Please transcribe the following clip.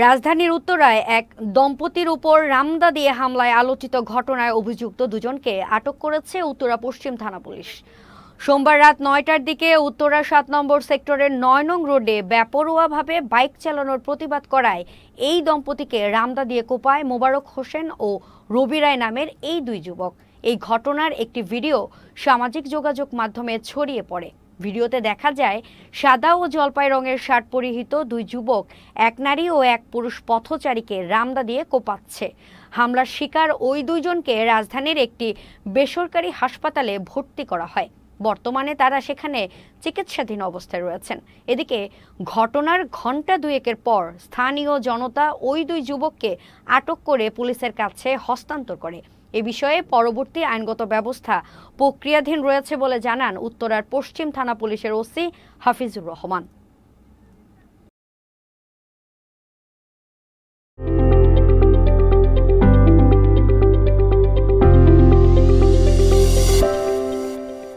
রাজধানীর উত্তরায় এক দম্পতির উপর রামদা দিয়ে হামলায় আলোচিত ঘটনায় অভিযুক্ত দুজনকে আটক করেছে উত্তরা পশ্চিম থানা পুলিশ। সোমবার রাত ৯টার দিকে উত্তরা ৭ নম্বর সেক্টরের ৯ নং রোডে বেপরোয়াভাবে বাইক চালানোর প্রতিবাদ করায় এই দম্পতিকে রামদা দিয়ে কোপায় মোবারক হোসেন ও রবি রায় নামের এই দুই যুবক। এই ঘটনার একটি ভিডিও সামাজিক যোগাযোগ মাধ্যমে ছড়িয়ে পড়ে। ভিডিওতে দেখা যায় সাদা ও জলপাই রঙের শার্ট পরিহিত দুই যুবক এক নারী ও এক পুরুষ পথচারীকে রামদা দিয়ে কোপাচ্ছে। হামলার শিকার ওই দুইজনকে রাজধানীর একটি বেসরকারি হাসপাতালে ভর্তি করা হয়। বর্তমানে তারা সেখানে চিকিৎসাধীন অবস্থায় রয়েছেন। এদিকে ঘটনার ঘণ্টা দুয়েকের পর স্থানীয় জনতা ওই দুই যুবককে আটক করে পুলিশের কাছে হস্তান্তর করে। এ বিষয়ে পরবর্তী আইনগত ব্যবস্থা প্রক্রিয়াধীন রয়েছে বলে জানান উত্তরার পশ্চিম থানা পুলিশের ওসি হাফিজুর রহমান।